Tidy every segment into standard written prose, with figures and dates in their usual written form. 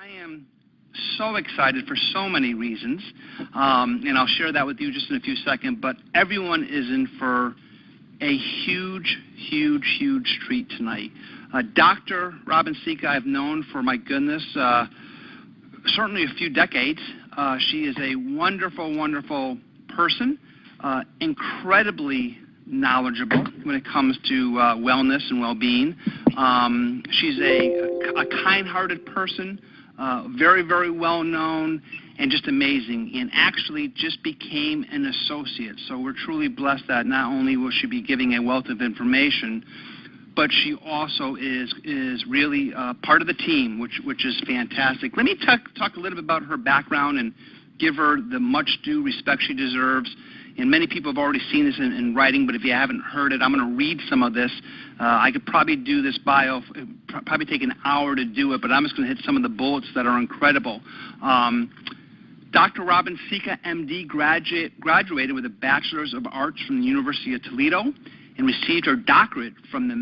I am so excited for so many reasons, and I'll share that with you just in a few seconds, but everyone is in for a huge, huge, huge treat tonight. Dr. Robban Sica I've known for, my goodness, certainly a few decades. She is a wonderful, wonderful person, incredibly knowledgeable when it comes to wellness and well-being. She's a kind-hearted person, very, very well-known, and just amazing, and actually just became an associate. So we're truly blessed that not only will she be giving a wealth of information, but she also is really part of the team, which is fantastic. Let me talk a little bit about her background and give her the much due respect she deserves. And many people have already seen this in writing, but if you haven't heard it, I'm going to read some of this. I could probably do this bio, probably take an hour to do it, but I'm just going to hit some of the bullets that are incredible. Dr. Robban Sica MD graduated with a Bachelor's of Arts from the University of Toledo and received her doctorate from the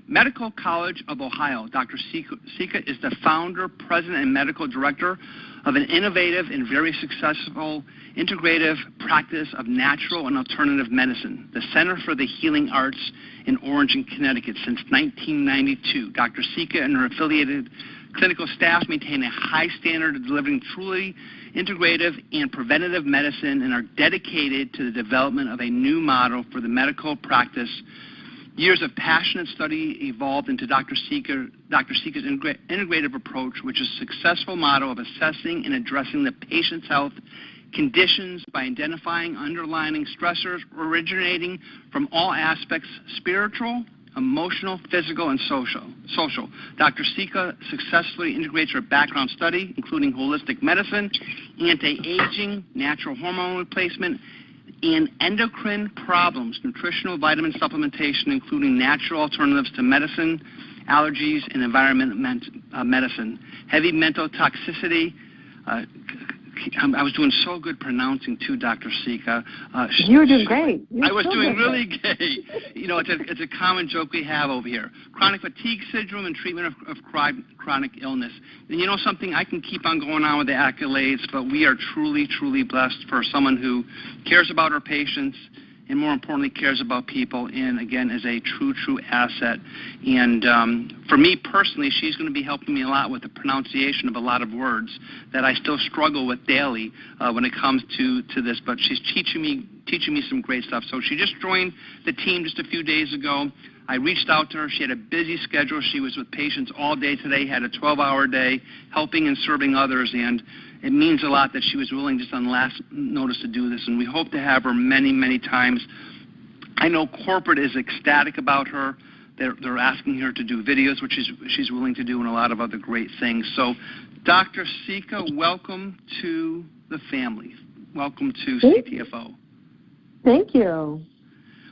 Medical College of Ohio. Dr. Sica is the founder, president, and medical director of an innovative and very successful integrative practice of natural and alternative medicine, the Center for the Healing Arts in Orange, Connecticut, since 1992. Dr. Sica and her affiliated clinical staff maintain a high standard of delivering truly integrative and preventative medicine and are dedicated to the development of a new model for the medical practice. Years of passionate study evolved into Dr. Sica's integrative approach, which is a successful model of assessing and addressing the patient's health conditions by identifying underlying stressors originating from all aspects: spiritual, emotional, physical, and social. Dr. Sica successfully integrates her background study, including holistic medicine, anti-aging, natural hormone replacement, and endocrine problems, nutritional vitamin supplementation, including natural alternatives to medicine, allergies, and environmental medicine. Heavy mental toxicity. I was doing so good pronouncing too, Dr. Sica. You were doing great. I was doing really great. You know, it's a common joke we have over here. Chronic fatigue syndrome and treatment of chronic illness. And you know something, I can keep on going on with the accolades, but we are truly, truly blessed for someone who cares about her patients and more importantly cares about people, and again is a true asset. And for me personally, she's going to be helping me a lot with the pronunciation of a lot of words that I still struggle with daily when it comes to this, but she's teaching me some great stuff. So she just joined the team just a few days ago. I reached out to her. She had a busy schedule. She was with patients all day today, had a 12-hour day helping and serving others, and it means a lot that she was willing just on last notice to do this, and we hope to have her many, many times. I know corporate is ecstatic about her. They're asking her to do videos, which she's willing to do, and a lot of other great things. So, Dr. Sica, welcome to the family. Welcome to CTFO. Thank you.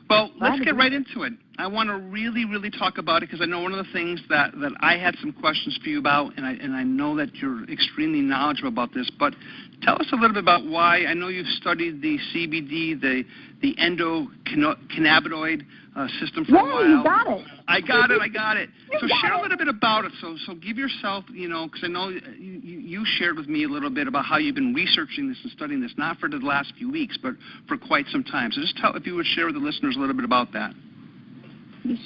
Well, let's get right into it. I want to really, really talk about it because I know one of the things that I had some questions for you about, and I know that you're extremely knowledgeable about this, but tell us a little bit about why. I know you've studied the CBD, the endocannabinoid system for a while. Yeah, you got it. I got it. So share a little bit about it. So give yourself, because I know you shared with me a little bit about how you've been researching this and studying this, not for the last few weeks, but for quite some time. So just if you would share with the listeners a little bit about that.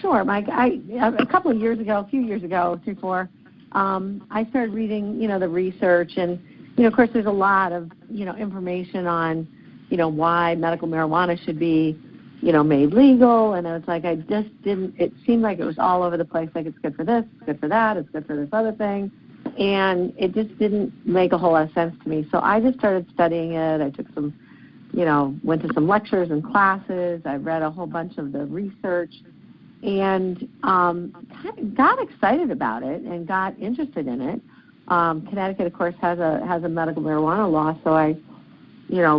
Sure, Mike. A few years ago, 3-4, I started reading, the research, and, of course, there's a lot of, information on, why medical marijuana should be, made legal, and it's like it seemed like it was all over the place, like it's good for this, it's good for that, it's good for this other thing, and it just didn't make a whole lot of sense to me. So I just started studying it. I took some, went to some lectures and classes. I read a whole bunch of the research, and got excited about it and got interested in it. Connecticut, of course, has a medical marijuana law, so I,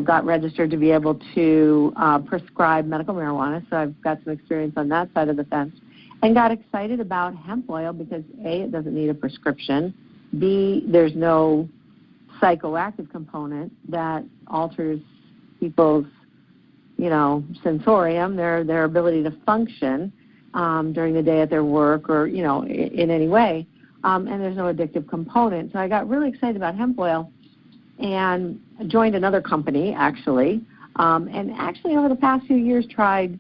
got registered to be able to prescribe medical marijuana. So I've got some experience on that side of the fence, and got excited about hemp oil because A, it doesn't need a prescription. B, there's no psychoactive component that alters people's, sensorium, their ability to function during the day at their work or, in any way. and there's no addictive component. So I got really excited about hemp oil and joined another company, actually. And actually over the past few years tried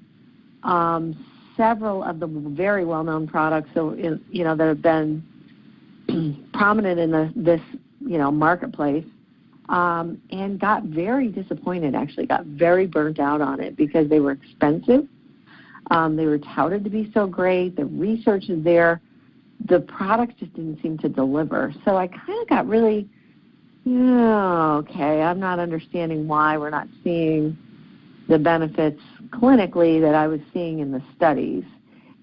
several of the very well-known products that have been prominent in this marketplace, and got very disappointed, actually got very burnt out on it because they were expensive. They were touted to be so great. The research is there. The products just didn't seem to deliver. So I kind of got really, okay, I'm not understanding why we're not seeing the benefits clinically that I was seeing in the studies,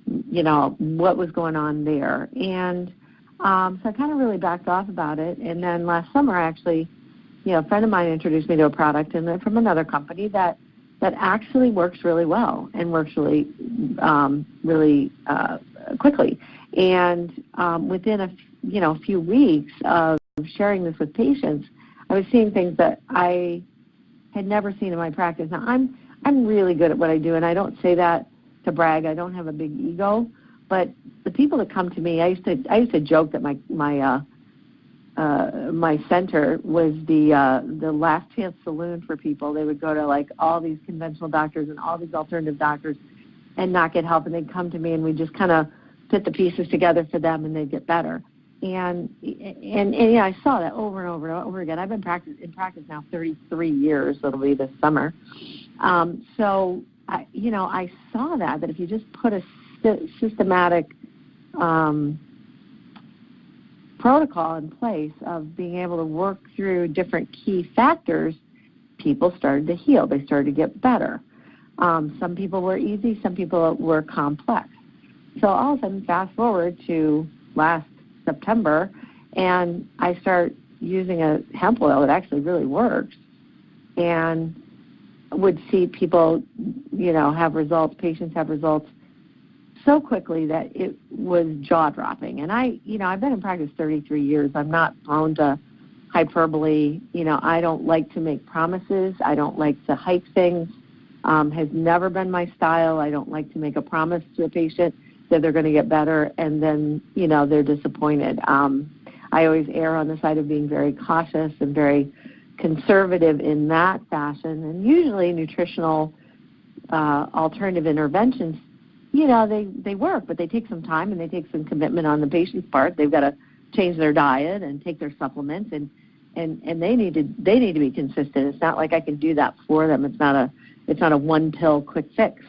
what was going on there. And so I kind of really backed off about it. And then last summer, actually, a friend of mine introduced me to a product from another company that actually works really well and works really quickly. And within a few weeks of sharing this with patients, I was seeing things that I had never seen in my practice. Now, I'm really good at what I do, and I don't say that to brag. I don't have a big ego, but the people that come to me, I used to joke that my center was the last chance saloon for people. They would go to like all these conventional doctors and all these alternative doctors and not get help, and they'd come to me, and we just kind of put the pieces together for them, and they'd get better. And I saw that over and over and over again. I've been in practice now 33 years. It'll be this summer. So I saw that if you just put a systematic protocol in place of being able to work through different key factors, people started to heal. They started to get better. Some people were easy. Some people were complex. So all of a sudden, fast forward to last September, and I start using a hemp oil that actually really works, and would see people, have results, patients have results so quickly that it was jaw-dropping. And I've been in practice 33 years. I'm not prone to hyperbole. I don't like to make promises. I don't like to hype things. Has never been my style. I don't like to make a promise to a patient that they're going to get better, and then, they're disappointed. I always err on the side of being very cautious and very conservative in that fashion. And usually nutritional alternative interventions, they work, but they take some time and they take some commitment on the patient's part. They've got to change their diet and take their supplements, and they need to be consistent. It's not like I can do that for them. It's not a one pill quick fix,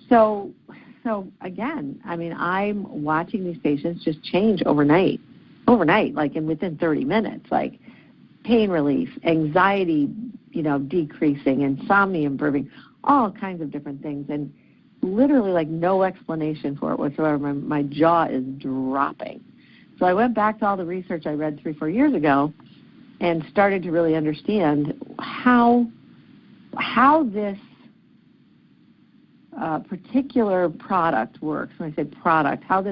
So again, I'm watching these patients just change overnight, like within 30 minutes, like pain relief, anxiety, decreasing, insomnia improving, all kinds of different things, and literally like no explanation for it whatsoever. My jaw is dropping. So I went back to all the research I read 3-4 years ago and started to really understand how this particular product works. When I say product, how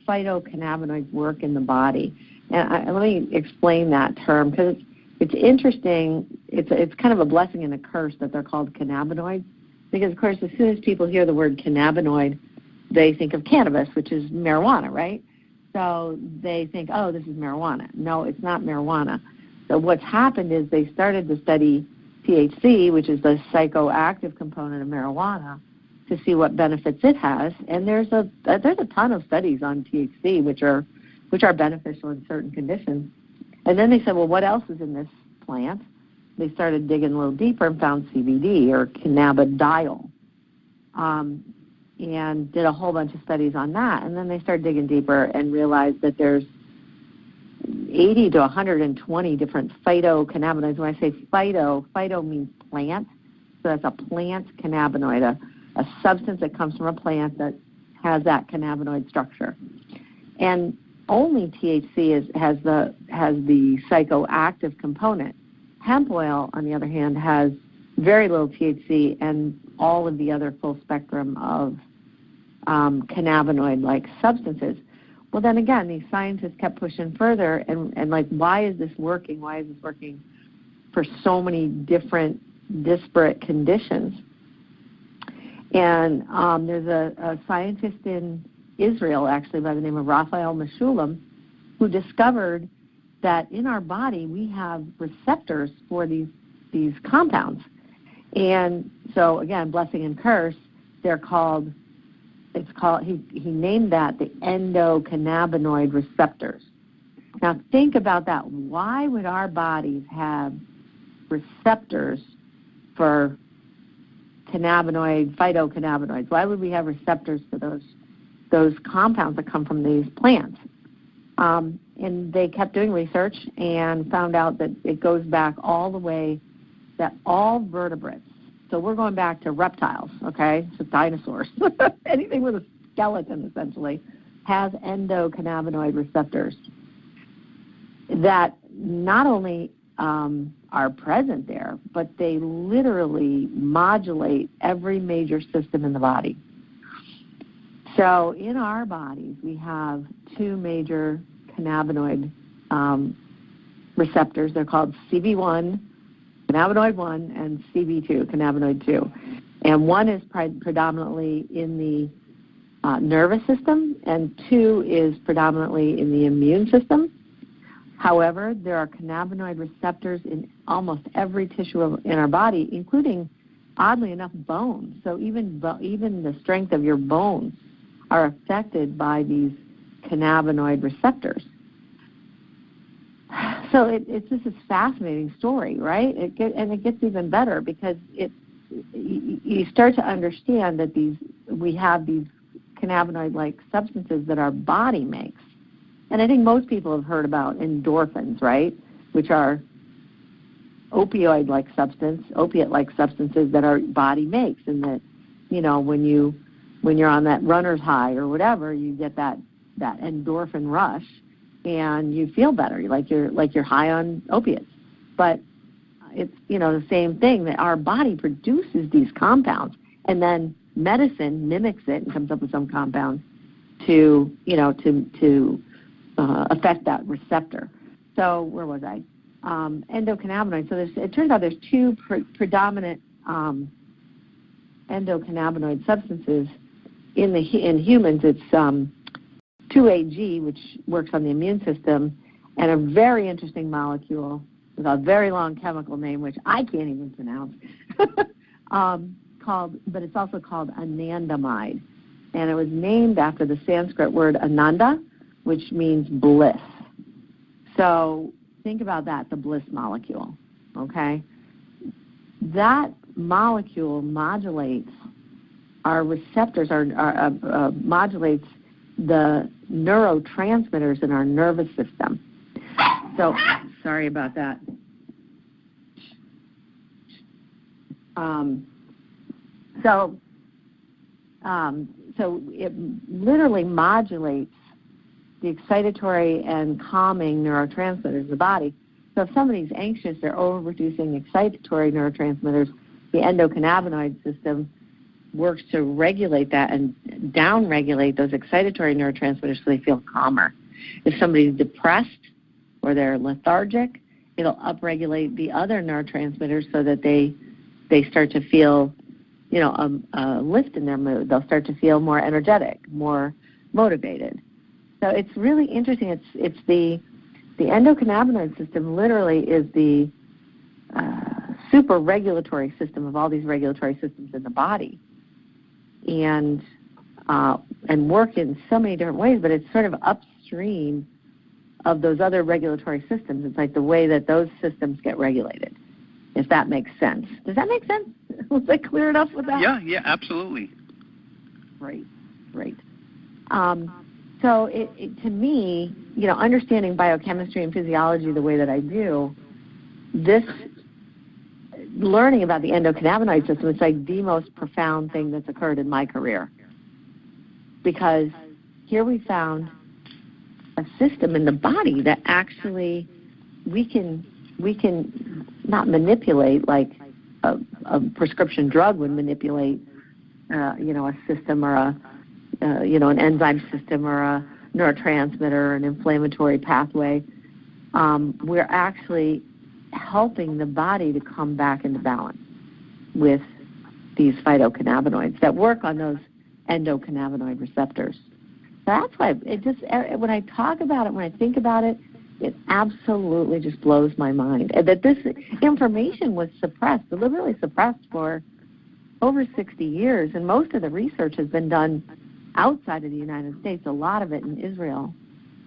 phytocannabinoids work in the body. And let me explain that term, because it's interesting. It's kind of a blessing and a curse that they're called cannabinoids, because, of course, as soon as people hear the word cannabinoid, they think of cannabis, which is marijuana, right? So they think, oh, this is marijuana. No, it's not marijuana. So what's happened is they started to study THC, which is the psychoactive component of marijuana, to see what benefits it has. And there's a ton of studies on THC which are beneficial in certain conditions. And then they said, well, what else is in this plant? They started digging a little deeper and found CBD, or cannabidiol, and did a whole bunch of studies on that. And then they started digging deeper and realized that there's 80 to 120 different phytocannabinoids. When I say phyto means plant. So that's a plant cannabinoid, a substance that comes from a plant that has that cannabinoid structure. And only THC has the psychoactive component. Hemp oil, on the other hand, has very little THC and all of the other full spectrum of cannabinoid-like substances. Well, then again, these scientists kept pushing further, and like, why is this working? Why is this working for so many different disparate conditions? And there's a scientist in Israel, actually, by the name of Raphael Mechoulam, who discovered that in our body we have receptors for these compounds. And so, again, blessing and curse, he named that the endocannabinoid receptors. Now, think about that. Why would our bodies have receptors for phytocannabinoids? Why would we have receptors for those compounds that come from these plants? And they kept doing research and found out that it goes back all the way that all vertebrates, so we're going back to reptiles, okay, so dinosaurs, anything with a skeleton essentially, has endocannabinoid receptors that not only are present there, but they literally modulate every major system in the body. So in our bodies, we have two major cannabinoid receptors. They're called CB1, cannabinoid 1, and CB2, cannabinoid 2. And one is predominantly in the nervous system, and 2 is predominantly in the immune system. However, there are cannabinoid receptors in almost every tissue in our body, including, oddly enough, bones. So even the strength of your bones are affected by these cannabinoid receptors. So it's just this fascinating story, right? And it gets even better because you start to understand that we have these cannabinoid-like substances that our body makes. And I think most people have heard about endorphins, right, which are opiate-like substances that our body makes, and that, you know, when you're on that runner's high or whatever, you get that endorphin rush, and you feel better, like you're high on opiates. But it's, you know, the same thing, that our body produces these compounds, and then medicine mimics it and comes up with some compound to affect that receptor. So where was I? Endocannabinoids. So it turns out there's two predominant endocannabinoid substances in humans. It's 2-AG, which works on the immune system, and a very interesting molecule with a very long chemical name, which I can't even pronounce, but it's also called anandamide. And it was named after the Sanskrit word ananda, which means bliss. So think about that, the bliss molecule, okay? That molecule modulates our receptors, modulates the neurotransmitters in our nervous system. So, sorry about that. So it literally modulates the excitatory and calming neurotransmitters in the body. So if somebody's anxious, they're overproducing excitatory neurotransmitters. The endocannabinoid system works to regulate that and downregulate those excitatory neurotransmitters so they feel calmer. If somebody's depressed or they're lethargic, it'll upregulate the other neurotransmitters so that they start to feel, you know, a lift in their mood. They'll start to feel more energetic, more motivated. So it's really interesting. It's the endocannabinoid system literally is the super regulatory system of all these regulatory systems in the body, and work in so many different ways. But it's sort of upstream of those other regulatory systems. It's like the way that those systems get regulated, if that makes sense. Does that make sense? Was I clear enough with that? Yeah, absolutely. Great. So to me, you know, understanding biochemistry and physiology the way that I do, this learning about the endocannabinoid system is like the most profound thing that's occurred in my career. Because here we found a system in the body that actually we can not manipulate like a prescription drug would manipulate, a system or an enzyme system or a neurotransmitter, an inflammatory pathway. We're actually helping the body to come back into balance with these phytocannabinoids that work on those endocannabinoid receptors. That's why it just, when I talk about it, when I think about it, it absolutely just blows my mind. And that this information was suppressed, deliberately suppressed for over 60 years, and most of the research has been done outside of the United States, a lot of it in Israel,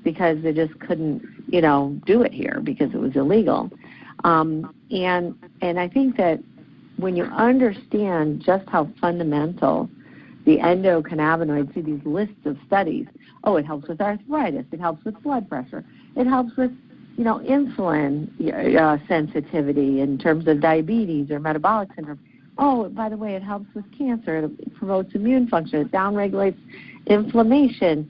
because they just couldn't, do it here because it was illegal. And I think that when you understand just how fundamental the endocannabinoids, see these lists of studies, it helps with arthritis, it helps with blood pressure, it helps with, insulin sensitivity in terms of diabetes or metabolic syndrome. Oh, by the way, it helps with cancer, it promotes immune function, it downregulates inflammation,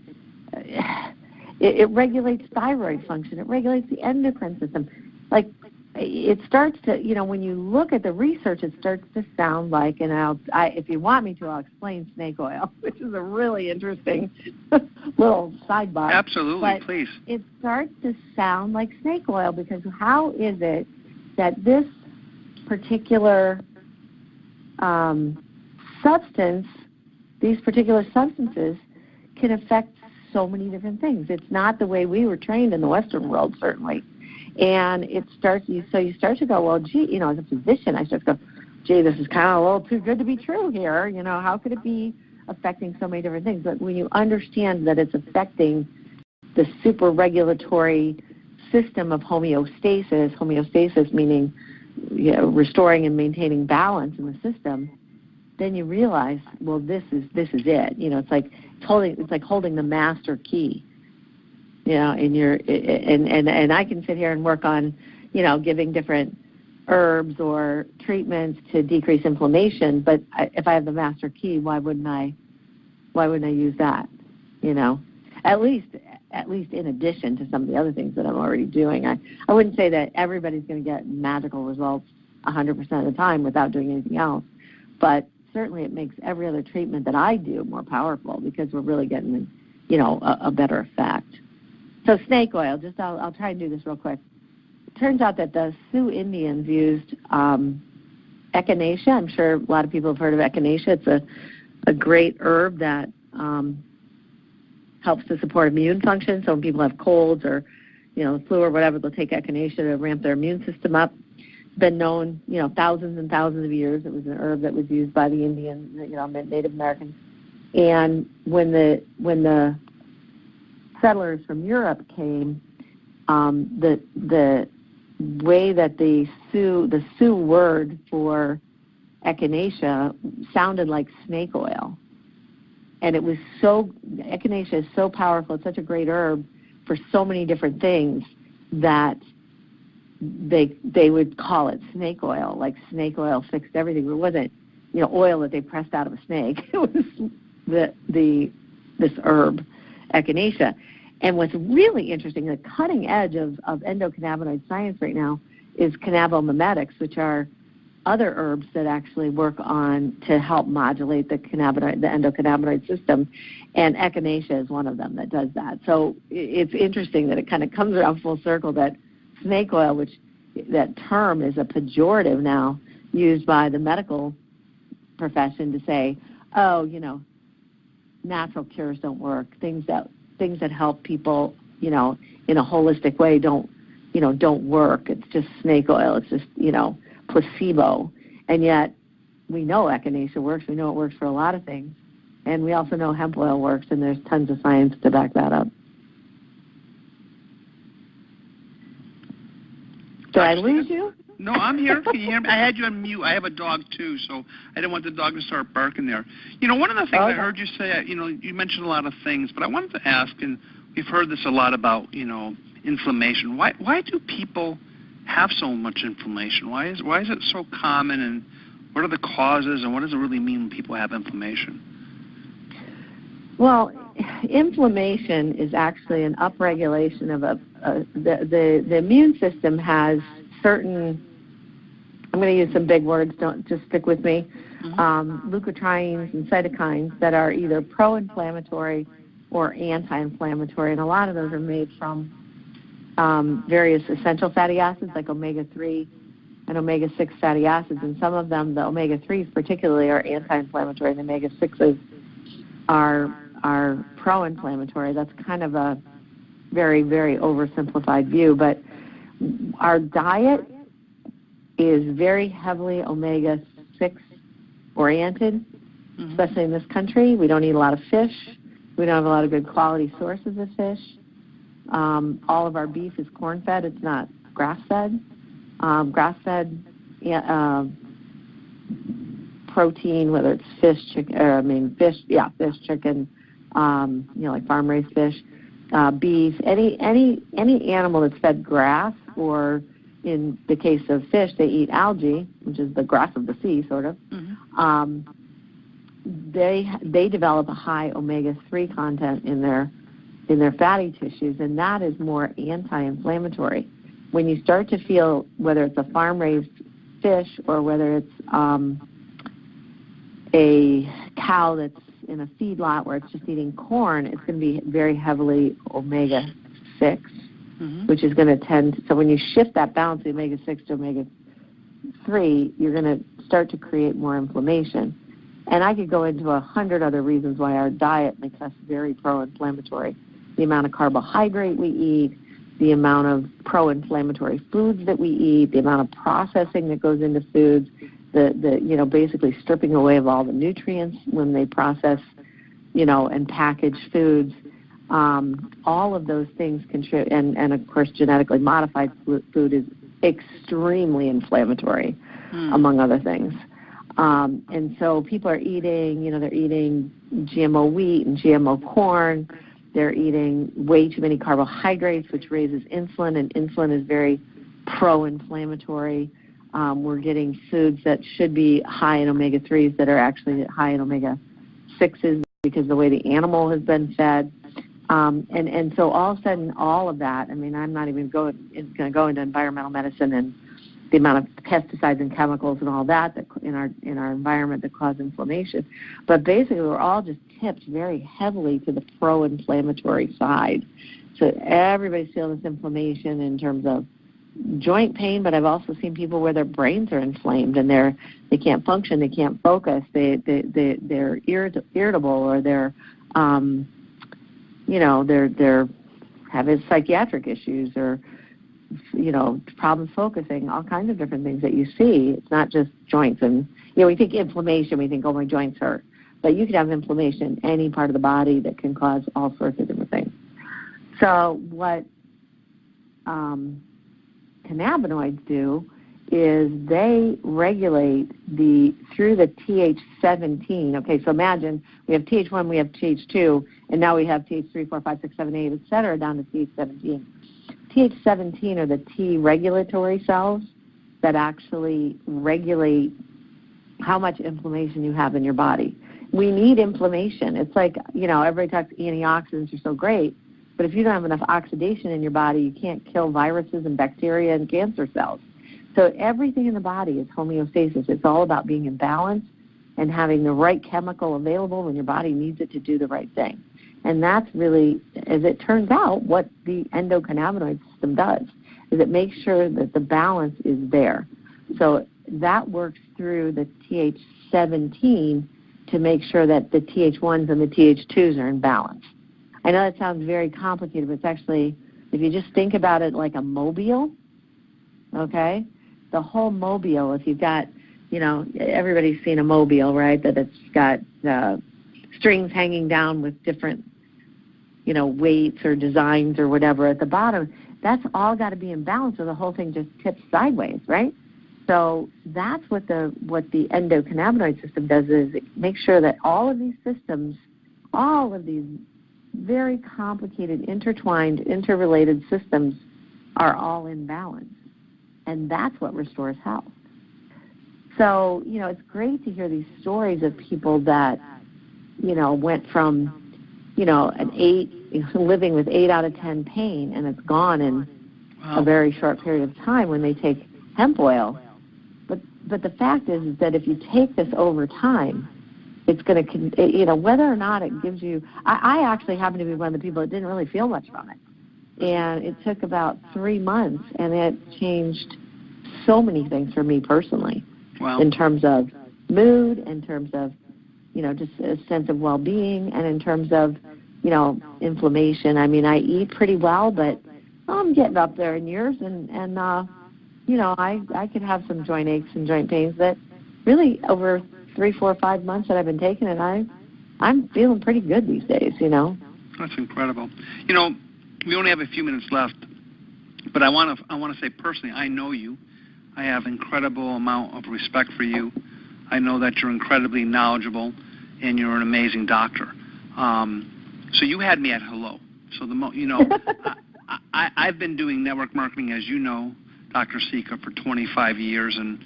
it regulates thyroid function, it regulates the endocrine system. Like, it starts to, when you look at the research, it starts to sound like, and if you want me to, I'll explain snake oil, which is a really interesting little sidebar. Absolutely, but please. It starts to sound like snake oil, because how is it that this particular substance, these particular substances, can affect so many different things? It's not the way we were trained in the Western world, certainly. And you start to go, well, gee, as a physician, I start to go, gee, this is kind of a little too good to be true here. How could it be affecting so many different things? But when you understand that it's affecting the super regulatory system of homeostasis meaning restoring and maintaining balance in the system, then you realize, well, this is it. It's like holding the master key. And I can sit here and work on, giving different herbs or treatments to decrease inflammation. But if I have the master key, why wouldn't I use that? At least in addition to some of the other things that I'm already doing. I wouldn't say that everybody's going to get magical results 100% of the time without doing anything else. But certainly it makes every other treatment that I do more powerful, because we're really getting, a better effect. So snake oil, I'll try and do this real quick. It turns out that the Sioux Indians used echinacea. I'm sure a lot of people have heard of echinacea. It's a great herb that helps to support immune function. So when people have colds or, flu or whatever, they'll take echinacea to ramp their immune system up. It's been known, thousands and thousands of years. It was an herb that was used by the Indians, Native Americans. And when the settlers from Europe came, the way that the Sioux word for echinacea sounded like snake oil. And echinacea is so powerful, it's such a great herb for so many different things, that they would call it snake oil, like snake oil fixed everything. It wasn't, oil that they pressed out of a snake. It was this herb, echinacea. And what's really interesting, the cutting edge of endocannabinoid science right now, is cannabomimetics, which are other herbs that actually work on to help modulate the endocannabinoid system, and echinacea is one of them that does that. So it's interesting that it kind of comes around full circle, that snake oil, which that term is a pejorative now, used by the medical profession to say, natural cures don't work. Things that help people, in a holistic way don't work. It's just snake oil. It's just, placebo. And yet we know echinacea works. We know it works for a lot of things. And we also know hemp oil works, and there's tons of science to back that up. Did I lose you? No, I'm here. Can you hear me? I had you on mute. I have a dog, too, so I didn't want the dog to start barking there. One of the things I heard you say, you mentioned a lot of things, but I wanted to ask, and we've heard this a lot about, inflammation. Why do people have so much inflammation? Why is it so common, and what are the causes, and what does it really mean when people have inflammation? Well, inflammation is actually an upregulation of the immune system has certain, I'm going to use some big words, don't just stick with me, leukotrienes and cytokines that are either pro-inflammatory or anti-inflammatory, and a lot of those are made from various essential fatty acids like omega-3 and omega-6 fatty acids, and some of them, the omega-3s particularly, are anti-inflammatory, and the omega-6s are are pro-inflammatory. That's kind of a very, very oversimplified view, but our diet is very heavily omega-6 oriented, especially in this country. We don't eat a lot of fish. We don't have a lot of good quality sources of fish. All of our beef is corn-fed. It's not grass-fed. Grass-fed protein, whether it's fish, chicken, fish, chicken, like farm-raised fish, beef, any animal that's fed grass, or in the case of fish, they eat algae, which is the grass of the sea, sort of. They develop a high omega-3 content in their fatty tissues, and that is more anti-inflammatory. When you start to feel, whether it's a farm-raised fish or whether it's a cow that's in a feedlot where it's just eating corn, it's going to be very heavily omega-6, which is going to tend, so when you shift that balance of omega-6 to omega-3, you're going to start to create more inflammation. And I could go into 100 other reasons why our diet makes us very pro-inflammatory. The amount of carbohydrate we eat, the amount of pro-inflammatory foods that we eat, the amount of processing that goes into foods, the basically stripping away of all the nutrients when they process, and package foods. All of those things contribute, and of course genetically modified food is extremely inflammatory, among other things. And so people are eating, they're eating GMO wheat and GMO corn. They're eating way too many carbohydrates, which raises insulin, and insulin is very pro-inflammatory. We're getting foods that should be high in omega-3s that are actually high in omega-6s because of the way the animal has been fed. And so all of a sudden, all of that, I'm not even going to go into environmental medicine and the amount of pesticides and chemicals and all that in our environment that cause inflammation. But basically, we're all just tipped very heavily to the pro-inflammatory side. So everybody's feeling this inflammation in terms of joint pain, but I've also seen people where their brains are inflamed and they can't function, they can't focus, they're irritable, or they're having psychiatric issues, or problems focusing, all kinds of different things that you see. It's not just joints. And, we think inflammation, we think, oh, my joints hurt. But you could have inflammation in any part of the body that can cause all sorts of different things. So what cannabinoids do is they regulate through the TH17. Okay, so imagine we have TH1, we have TH2, and now we have TH3, 4, 5, 6, 7, 8, et cetera, down to TH17. TH17 are the T regulatory cells that actually regulate how much inflammation you have in your body. We need inflammation. It's like, everybody talks antioxidants are so great, but if you don't have enough oxidation in your body, you can't kill viruses and bacteria and cancer cells. So everything in the body is homeostasis. It's all about being in balance and having the right chemical available when your body needs it to do the right thing. And that's really, as it turns out, what the endocannabinoid system does, is it makes sure that the balance is there. So that works through the TH17 to make sure that the TH1s and the TH2s are in balance. I know that sounds very complicated, but it's actually, if you just think about it like a mobile, okay, the whole mobile, if you've got, everybody's seen a mobile, right, that it's got strings hanging down with different, weights or designs or whatever at the bottom, that's all got to be in balance or the whole thing just tips sideways, right? So that's what the endocannabinoid system does, is it makes sure that all of these systems, all of these very complicated, intertwined, interrelated systems are all in balance. And that's what restores health. So, it's great to hear these stories of people that, went from, living with 8 out of 10 pain, and it's gone in a very short period of time when they take hemp oil. But the fact is that if you take this over time, it's going to, whether or not it gives you, I actually happen to be one of the people that didn't really feel much from it. And it took about 3 months, and it changed so many things for me personally. Wow. In terms of mood, in terms of, just a sense of well-being, and in terms of, inflammation. I mean, I eat pretty well, but I'm getting up there in years, and I could have some joint aches and joint pains that really over 3, 4, 5 months that I've been taking it, I'm feeling pretty good these days, That's incredible. We only have a few minutes left, but I want to say personally, I know you. I have incredible amount of respect for you. I know that you're incredibly knowledgeable, and you're an amazing doctor. So you had me at hello. So I've been doing network marketing, as you know, Dr. Sica, for 25 years, and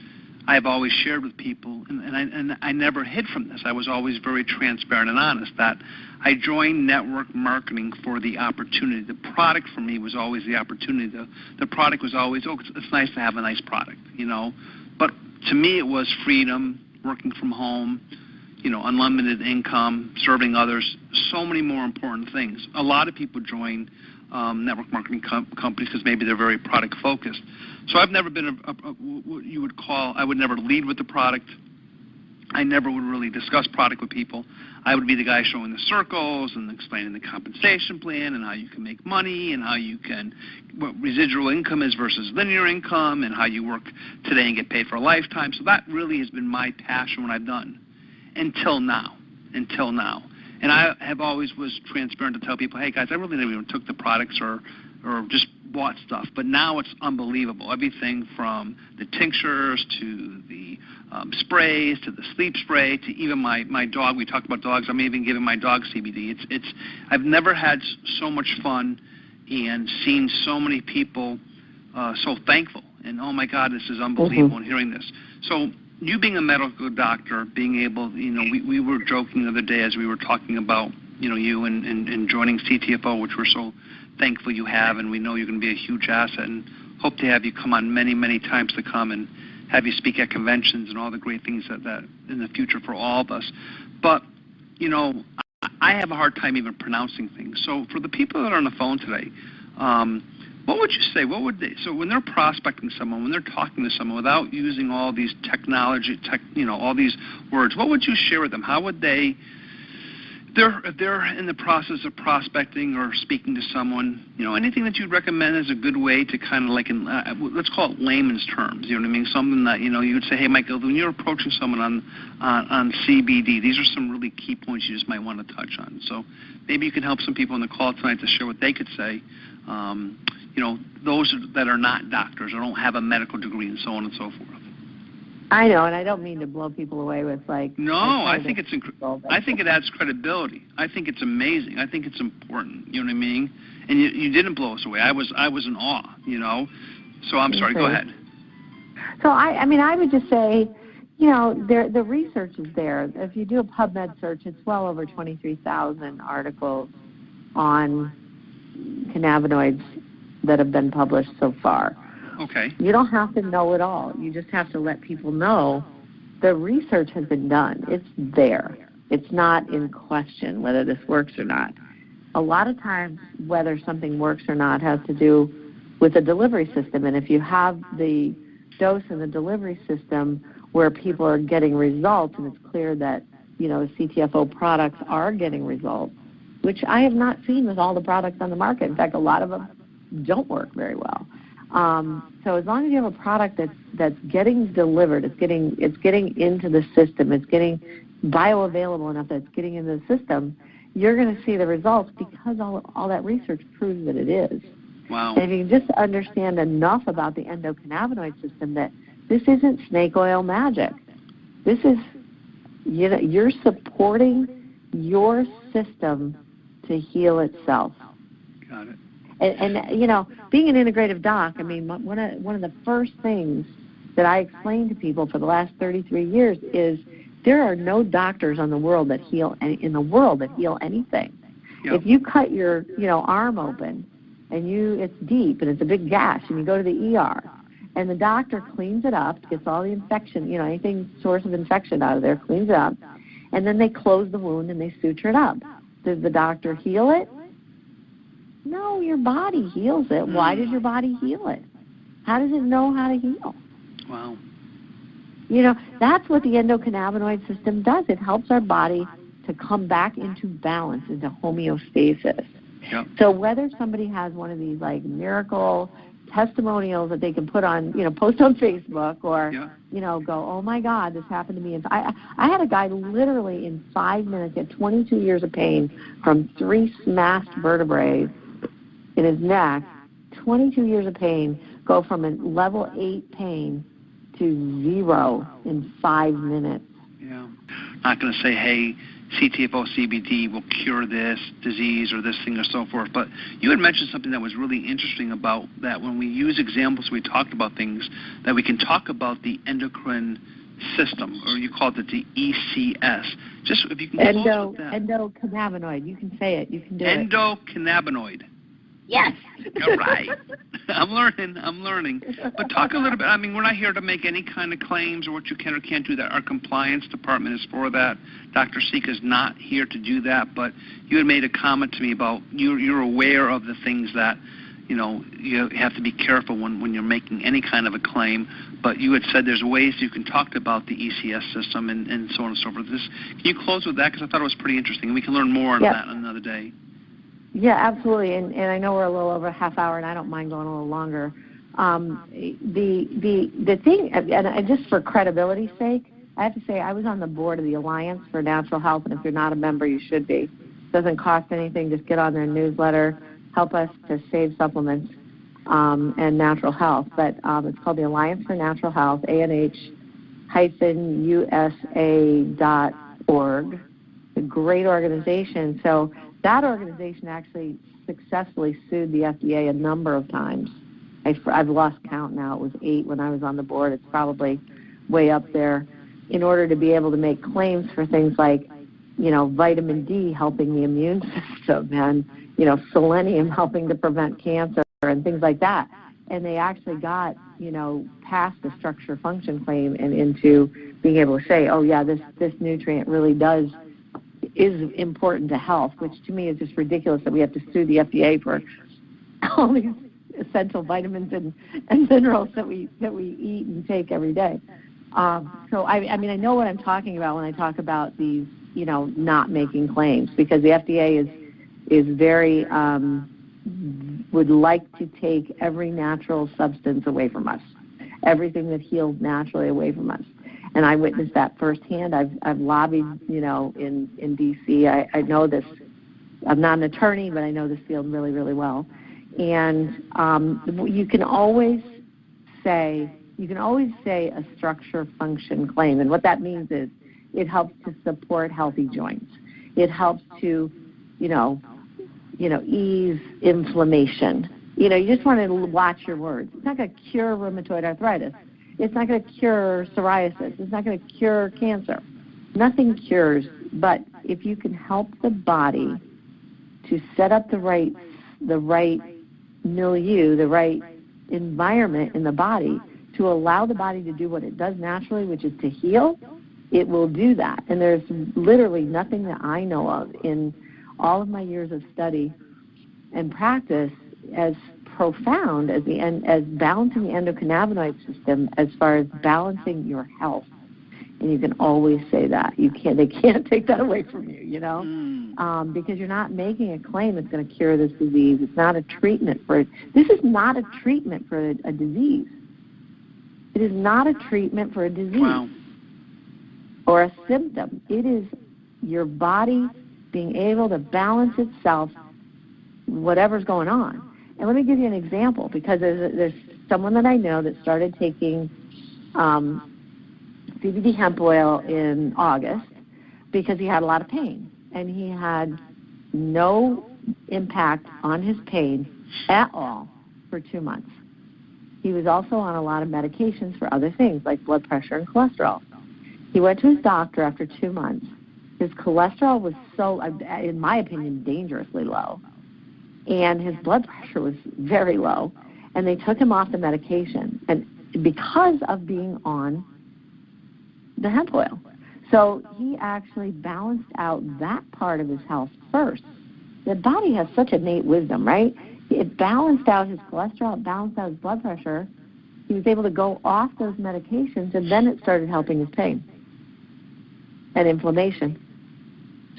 I've always shared with people, and I never hid from this. I was always very transparent and honest that I joined network marketing for the opportunity. The product for me was always the opportunity. The product was always, it's nice to have a nice product, But to me, it was freedom, working from home, unlimited income, serving others, so many more important things. A lot of people join network marketing companies because maybe they're very product focused. So I've never been what you would call, I would never lead with the product. I never would really discuss product with people. I would be the guy showing the circles and explaining the compensation plan and how you can make money and what residual income is versus linear income and how you work today and get paid for a lifetime. So that really has been my passion, what I've done until now. And I have always was transparent to tell people, hey guys, I really never even took the products or just bought stuff. But now it's unbelievable. Everything from the tinctures to the sprays to the sleep spray to even my dog. We talked about dogs. I'm even giving my dog CBD. I've never had so much fun and seen so many people so thankful. And oh my God, this is unbelievable. And hearing this. So you being a medical doctor, being able, we were joking the other day as we were talking about, you and joining CTFO, which we're so thankful you have, and we know you're going to be a huge asset, and hope to have you come on many, many times to come and have you speak at conventions and all the great things that in the future for all of us. But, I have a hard time even pronouncing things. So for the people that are on the phone today, what would you say? What would they? So when they're prospecting someone, when they're talking to someone, without using all these all these words, what would you share with them? How would they? If they're in the process of prospecting or speaking to someone, anything that you'd recommend as a good way to kind of let's call it layman's terms. You know what I mean? Something that you would say, hey, Michael, when you're approaching someone on CBD, these are some really key points you just might want to touch on. So maybe you can help some people on the call tonight to share what they could say. Those that are not doctors or don't have a medical degree and so on and so forth. I know, and I don't mean to blow people away with No, I think I think it adds credibility. I think it's amazing. I think it's important. You know what I mean? And you didn't blow us away. I was in awe. So I'm sorry. Go ahead. So I would just say, the research is there. If you do a PubMed search, it's well over 23,000 articles on cannabinoids that have been published so far. Okay. You don't have to know it all. You just have to let people know the research has been done. It's there. It's not in question whether this works or not. A lot of times, whether something works or not has to do with the delivery system. And if you have the dose in the delivery system where people are getting results, and it's clear that, the CTFO products are getting results, which I have not seen with all the products on the market. In fact, a lot of them don't work very well. So as long as you have a product that's getting delivered, it's getting into the system, it's getting bioavailable enough that it's getting into the system, you're going to see the results because all that research proves that it is. Wow. And if you can just understand enough about the endocannabinoid system that this isn't snake oil magic. This is, you're supporting your system to heal itself. Got it. And being an integrative doc, one of the first things that I explain to people for the last 33 years is there are no doctors in the world that heal anything. Yep. If you cut your arm open and it's deep and it's a big gash and you go to the ER and the doctor cleans it up, gets all the infection, anything source of infection out of there, cleans it up, and then they close the wound and they suture it up. Does the doctor heal it? No, your body heals it. Why does your body heal it? How does it know how to heal? Wow. That's what the endocannabinoid system does. It helps our body to come back into balance, into homeostasis. Yep. So whether somebody has one of these like miracle testimonials that they can put on, post on Facebook or, go, oh my God, this happened to me. And I had a guy literally in 5 minutes get 22 years of pain from 3 smashed vertebrae in his neck, 22 years of pain, go from a level 8 pain to 0 in 5 minutes. Yeah. Not going to say, hey, CTFO CBD will cure this disease or this thing or so forth. But you had mentioned something that was really interesting about that when we use examples, we talked about things that we can talk about the endocrine system, or you called it the ECS. Just if you can close with that. Endocannabinoid. You can say it. You can do it. Endocannabinoid. Yes. All right. I'm learning. But talk a little bit. I mean, we're not here to make any kind of claims or what you can or can't do. That our compliance department is for that. Dr. Sica is not here to do that. But you had made a comment to me about you're aware of the things that, you have to be careful when you're making any kind of a claim. But you had said there's ways you can talk about the ECS system and so on and so forth. Can you close with that? Because I thought it was pretty interesting. And we can learn more on that another day. Yeah, absolutely, and I know we're a little over a half hour, and I don't mind going a little longer. The thing, and just for credibility's sake, I have to say I was on the board of the Alliance for Natural Health, and if you're not a member, you should be. It doesn't cost anything. Just get on their newsletter, help us to save supplements and natural health. But it's called the Alliance for Natural Health, ANH-USA.org. It's a great organization. So that organization actually successfully sued the FDA a number of times. I've lost count now. It was 8 when I was on the board. It's probably way up there, in order to be able to make claims for things like, vitamin D helping the immune system and, selenium helping to prevent cancer and things like that. And they actually got, past the structure function claim and into being able to say, oh, yeah, this nutrient really is important to health, which to me is just ridiculous that we have to sue the FDA for all these essential vitamins and minerals that we eat and take every day. So I know what I'm talking about when I talk about these, not making claims, because the FDA is very would like to take every natural substance away from us, everything that heals naturally away from us. And I witnessed that firsthand. I've lobbied, in D.C. I know this. I'm not an attorney, but I know this field really, really well. And you can always say a structure function claim, and what that means is it helps to support healthy joints. It helps to, ease inflammation. You just want to watch your words. It's not going to cure rheumatoid arthritis. It's not going to cure psoriasis. It's not going to cure cancer. Nothing cures, but if you can help the body to set up the right milieu, the right environment in the body to allow the body to do what it does naturally, which is to heal, it will do that. And there's literally nothing that I know of in all of my years of study and practice as profound as balancing the endocannabinoid system as far as balancing your health. And you can always say that. They can't take that away from you, because you're not making a claim that's going to cure this disease. It's not a treatment for it. This is not a treatment for a disease. It is not a treatment for a disease or a symptom. It is your body being able to balance itself, whatever's going on. And let me give you an example, because there's someone that I know that started taking CBD hemp oil in August because he had a lot of pain. And he had no impact on his pain at all for 2 months. He was also on a lot of medications for other things like blood pressure and cholesterol. He went to his doctor after 2 months. His cholesterol was so, in my opinion, dangerously low. And his blood pressure was very low. And they took him off the medication, and because of being on the hemp oil. So he actually balanced out that part of his health first. The body has such innate wisdom, right? It balanced out his cholesterol, it balanced out his blood pressure. he was able to go off those medications, and then it started helping his pain and inflammation.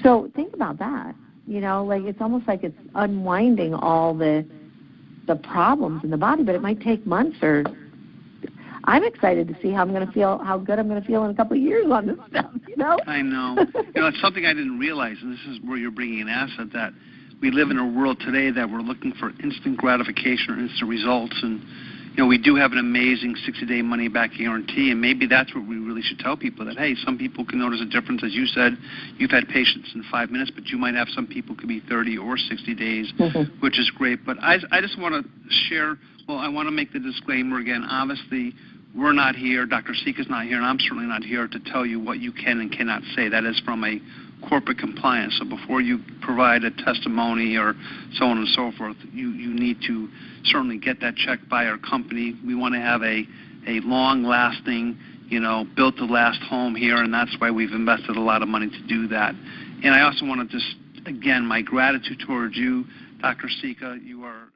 So think about that. Like it's almost like it's unwinding all the problems in the body, but it might take months. Or I'm excited to see how good I'm going to feel in a couple of years on this stuff. I know. It's something I didn't realize, and this is where you're bringing an asset, that we live in a world today that we're looking for instant gratification or instant results, and we do have an amazing 60-day money-back guarantee, and maybe that's what we really should tell people, that, hey, some people can notice a difference. As you said, you've had patients in 5 minutes, but you might have some people could be 30 or 60 days, which is great. But I just want to share, I want to make the disclaimer again. Obviously, we're not here, Dr. Sica's not here, and I'm certainly not here to tell you what you can and cannot say. That is from a corporate compliance. So before you provide a testimony or so on and so forth, you need to certainly get that checked by our company. We want to have a long-lasting, built to last home here, and that's why we've invested a lot of money to do that. And I also want to just, again, my gratitude towards you, Dr. Sica. You are